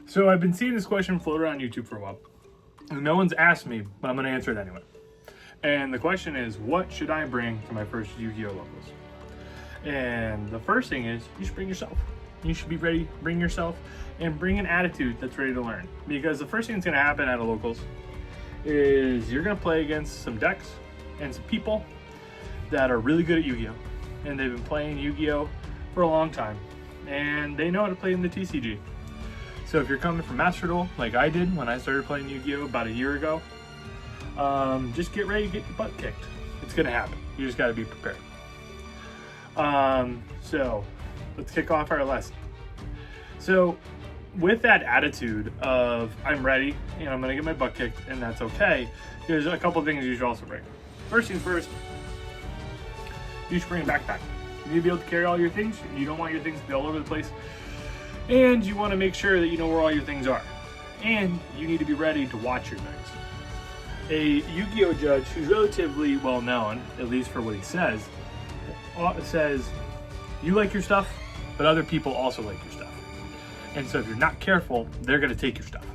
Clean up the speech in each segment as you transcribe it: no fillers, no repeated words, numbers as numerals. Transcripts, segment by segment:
So I've been seeing this question float around YouTube for a while. And no one's asked me, but I'm going to answer it anyway. And the question is, what should I bring for my first Yu-Gi-Oh! Locals? And the first thing is, you should bring yourself. You should be ready, bring yourself, and bring an attitude that's ready to learn. Because the first thing that's going to happen at a Locals is you're going to play against some decks and some people that are really good at Yu-Gi-Oh! And they've been playing Yu-Gi-Oh! For a long time. And they know how to play in the TCG. So if you're coming from Master Duel, like I did when I started playing Yu-Gi-Oh! About a year ago, just get ready to get your butt kicked. It's gonna happen. You just gotta be prepared. So let's kick off our lesson. So with that attitude of I'm ready and I'm gonna get my butt kicked and that's okay, there's a couple things you should also bring. First things first, you should bring a backpack. You need to be able to carry all your things. You don't want your things to be all over the place. And you want to make sure that you know where all your things are. And you need to be ready to watch your things. A Yu-Gi-Oh! Judge who's relatively well known, at least for what he says, you like your stuff, but other people also like your stuff. And so if you're not careful, they're going to take your stuff.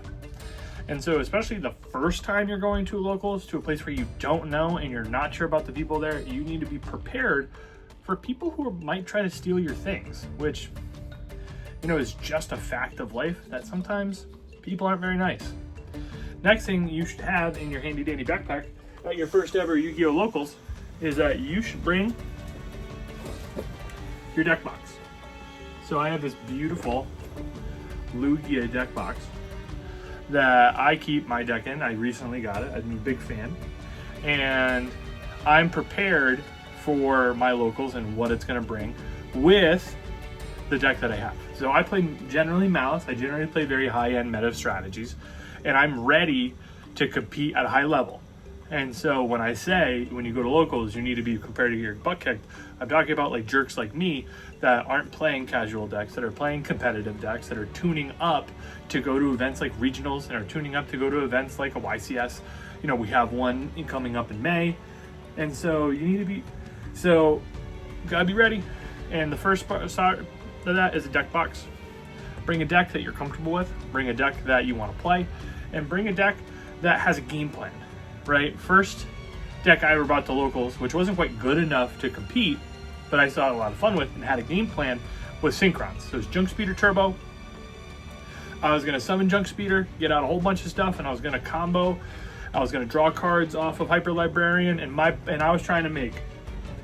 And so especially the first time you're going to a Locals, to a place where you don't know and you're not sure about the people there, you need to be prepared for people who might try to steal your things, which, you know, is just a fact of life that sometimes people aren't very nice. Next thing you should have in your handy dandy backpack at your first ever Yu-Gi-Oh! Locals is that you should bring your deck box. So I have this beautiful Lugia deck box that I keep my deck in. I recently got it. I'm a big fan. And I'm prepared for my Locals and what it's going to bring with the deck that I have. So I play generally Malice. I generally play very high-end meta strategies, and I'm ready to compete at a high level. And so when I say, when you go to Locals, you need to be prepared to get your butt kicked, I'm talking about like jerks like me that aren't playing casual decks, that are playing competitive decks, that are tuning up to go to events like regionals, and are tuning up to go to events like a YCS. You know, we have one coming up in May. And so you need to be, gotta be ready. And the first part of that is a deck box. Bring a deck that you're comfortable with, bring a deck that you want to play, and bring a deck that has a game plan, right? First deck I ever brought to Locals, which wasn't quite good enough to compete, but I still had a lot of fun with and had a game plan, was Synchrons. So it was Junk Speeder Turbo. I was going to summon Junk Speeder, get out a whole bunch of stuff, and I was going to combo. I was going to draw cards off of Hyper Librarian, and I was trying to make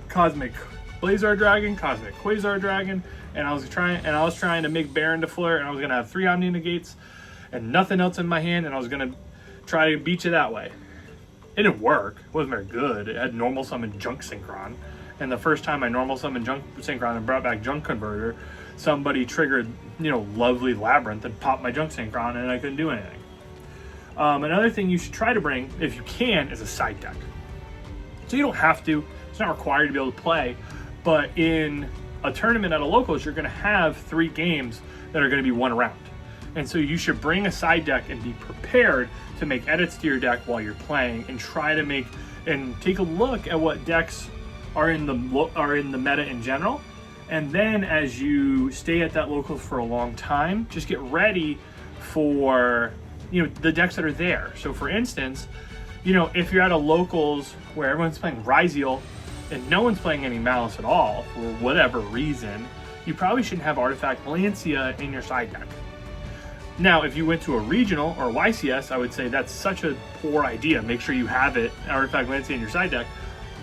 Cosmic Blazar Dragon, Cosmic Quasar Dragon, and I was trying to make Baron Defleur, and I was going to have 3 Omni Negates and nothing else in my hand, and I was going to try to beat you that way. It didn't work. It wasn't very good. It had normal summon Junk Synchron, and the first time I normal summoned Junk Synchron and brought back Junk Converter, somebody triggered, Lovely Labyrinth and popped my Junk Synchron, and I couldn't do anything. Another thing you should try to bring, if you can, is a side deck. So you don't have to. It's not required to be able to play, but in a tournament at a Locals, you're going to have 3 games that are going to be 1 round. And so you should bring a side deck and be prepared to make edits to your deck while you're playing, and try to take a look at what decks are in the meta in general. And then as you stay at that Locals for a long time, just get ready for the decks that are there. So for instance, if you're at a Locals where everyone's playing Ryziel and no one's playing any Malice at all for whatever reason, you probably shouldn't have Artifact Lancia in your side deck. Now, if you went to a regional or a YCS, I would say that's such a poor idea. Make sure you have it, Artifact Lancia, in your side deck.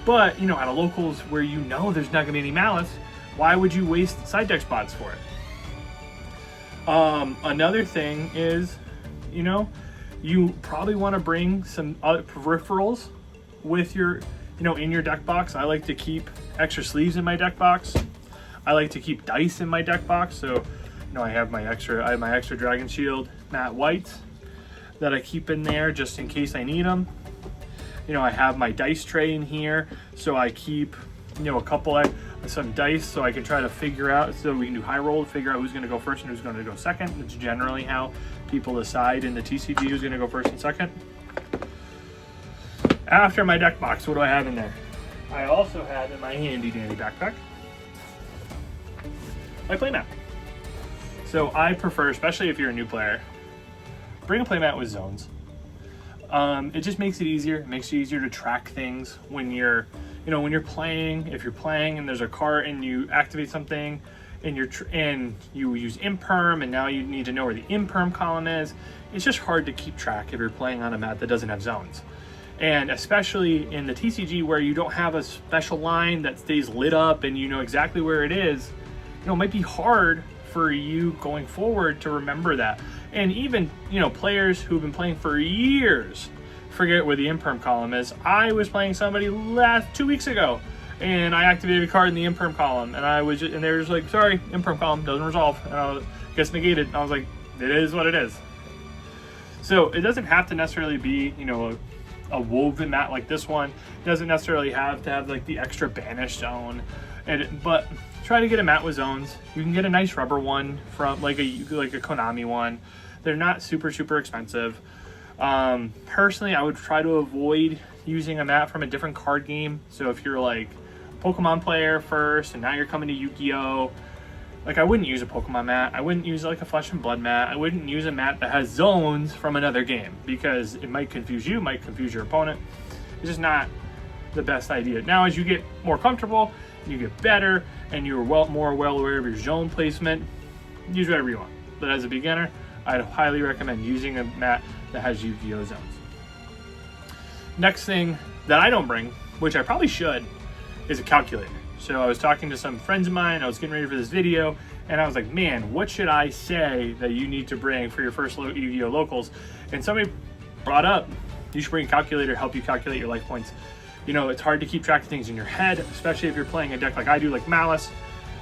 But, at a Locals where there's not going to be any Malice, why would you waste side deck spots for it? Another thing is, you probably want to bring some peripherals with your, in your deck box. I like to keep extra sleeves in my deck box. I like to keep dice in my deck box. So, I have my extra Dragon Shield matte whites that I keep in there just in case I need them. I have my dice tray in here, so I keep, some dice so I can try to figure out, so we can do high roll to figure out who's going to go first and who's going to go second. It's generally how people decide in the TCG who's going to go first and second. After my deck box, what do I have in there? I also have in my handy dandy backpack my playmat. So I prefer, especially if you're a new player, bring a playmat with zones. It just makes it easier. It makes it easier to track things when you're, when you're playing. If you're playing and there's a card and you activate something, and you use imperm, and now you need to know where the imperm column is. It's just hard to keep track if you're playing on a mat that doesn't have zones. And especially in the TCG where you don't have a special line that stays lit up and you know exactly where it is, it might be hard for you going forward to remember that. And even, players who've been playing for years forget where the imperm column is. I was playing somebody 2 weeks ago, and I activated a card in the imperm column, and and they were just like, sorry, imperm column doesn't resolve, and gets negated. And I was like, it is what it is. So it doesn't have to necessarily be, a woven mat like this one. It doesn't necessarily have to have like the extra banish zone, but try to get a mat with zones. You can get a nice rubber one from like a Konami one. They're not super expensive. Personally, I would try to avoid using a mat from a different card game. So if you're like a Pokemon player first and now you're coming to Yu-Gi-Oh, like I wouldn't use a Pokemon mat. I wouldn't use like a Flesh and Blood mat. I wouldn't use a mat that has zones from another game because it might confuse you, might confuse your opponent. It's just not the best idea. Now, as you get more comfortable, you get better, and you're more well aware of your zone placement, use whatever you want. But as a beginner, I'd highly recommend using a mat that has Yu-Gi-Oh zones. Next thing that I don't bring, which I probably should, is a calculator. So I was talking to some friends of mine, I was getting ready for this video, and I was like, man, what should I say that you need to bring for your first Yu-Gi-Oh locals? And somebody brought up, you should bring a calculator to help you calculate your life points. It's hard to keep track of things in your head, especially if you're playing a deck like I do, like Malice.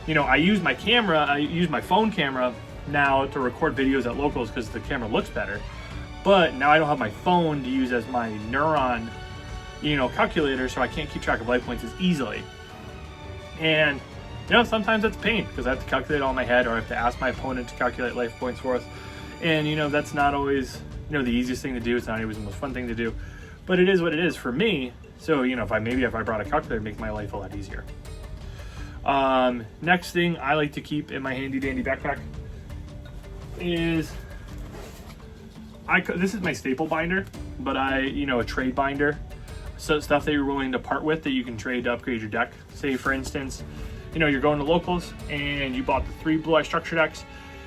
I use my camera, I use my phone camera now to record videos at locals because the camera looks better. But now I don't have my phone to use as my neuron, calculator, so I can't keep track of life points as easily. And, sometimes that's a pain because I have to calculate it all in my head, or I have to ask my opponent to calculate life points for us. And, that's not always, the easiest thing to do. It's not always the most fun thing to do. But it is what it is for me. So, if I brought a calculator, it'd make my life a lot easier. Next thing I like to keep in my handy dandy backpack is, this is my staple binder, but a trade binder. So stuff that you're willing to part with that you can trade to upgrade your deck. Say for instance, you're going to locals and you bought the 3 Blue Eye structure decks,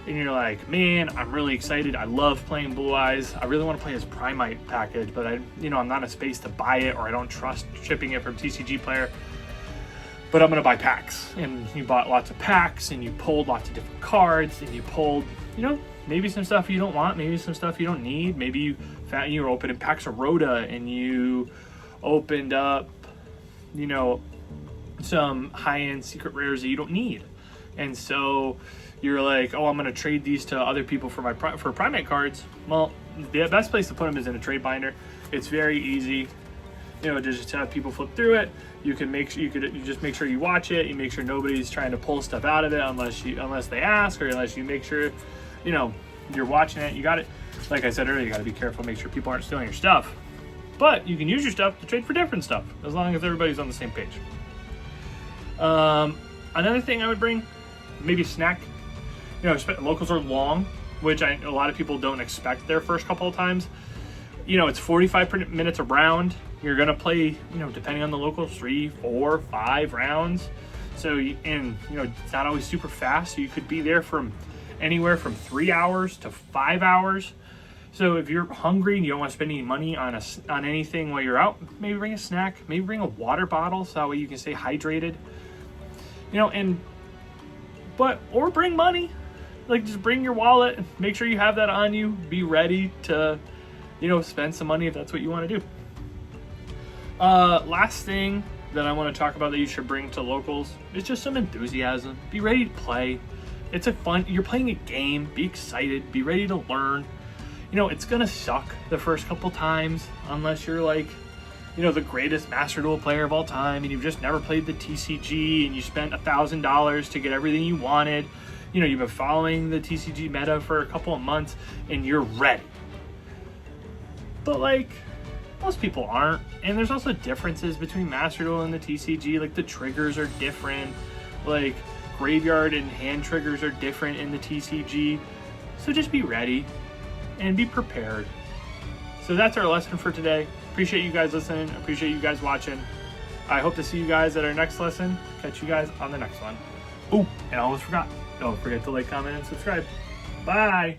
and you're like, man, I'm really excited. I love playing Blue Eyes. I really want to play his Primite package, but I'm not in a space to buy it, or I don't trust shipping it from TCG Player. But I'm gonna buy packs, and you bought lots of packs, and you pulled lots of different cards, and you pulled, maybe some stuff you don't want, maybe some stuff you don't need. Maybe you were opening packs of Rhoda, and you opened up, some high-end secret rares that you don't need, and so you're like, oh, I'm going to trade these to other people for for Primate cards. Well, the best place to put them is in a trade binder. It's very easy, to just have people flip through it. You just make sure you watch it. You make sure nobody's trying to pull stuff out of it unless they ask, or unless you make sure, you're watching it. You got it. Like I said earlier, you got to be careful. Make sure people aren't stealing your stuff. But you can use your stuff to trade for different stuff as long as everybody's on the same page. Another thing I would bring, maybe a snack. Locals are long, which a lot of people don't expect their first couple of times. It's 45 minutes a round. You're going to play, depending on the locals, 3, 4, 5 rounds. So, it's not always super fast. So you could be there from anywhere from 3 hours to 5 hours. So if you're hungry and you don't want to spend any money on anything while you're out, maybe bring a snack, maybe bring a water bottle so that way you can stay hydrated. Or bring money. Like, just bring your wallet, make sure you have that on you, be ready to, spend some money if that's what you want to do. Last thing that I want to talk about that you should bring to locals is just some enthusiasm. Be ready to play. You're playing a game, be excited, be ready to learn. It's gonna suck the first couple times unless you're like, the greatest Master Duel player of all time, and you've just never played the TCG, and you spent $1,000 to get everything you wanted. You've been following the TCG meta for a couple of months, and you're ready. But most people aren't, and there's also differences between Master Duel and the TCG. Like, the triggers are different. Like, graveyard and hand triggers are different in the TCG. So just be ready. and be prepared. So that's our lesson for today. Appreciate you guys listening. Appreciate you guys watching. I hope to see you guys at our next lesson. Catch you guys on the next one. Oh, and I almost forgot. Don't forget to like, comment, and subscribe. Bye.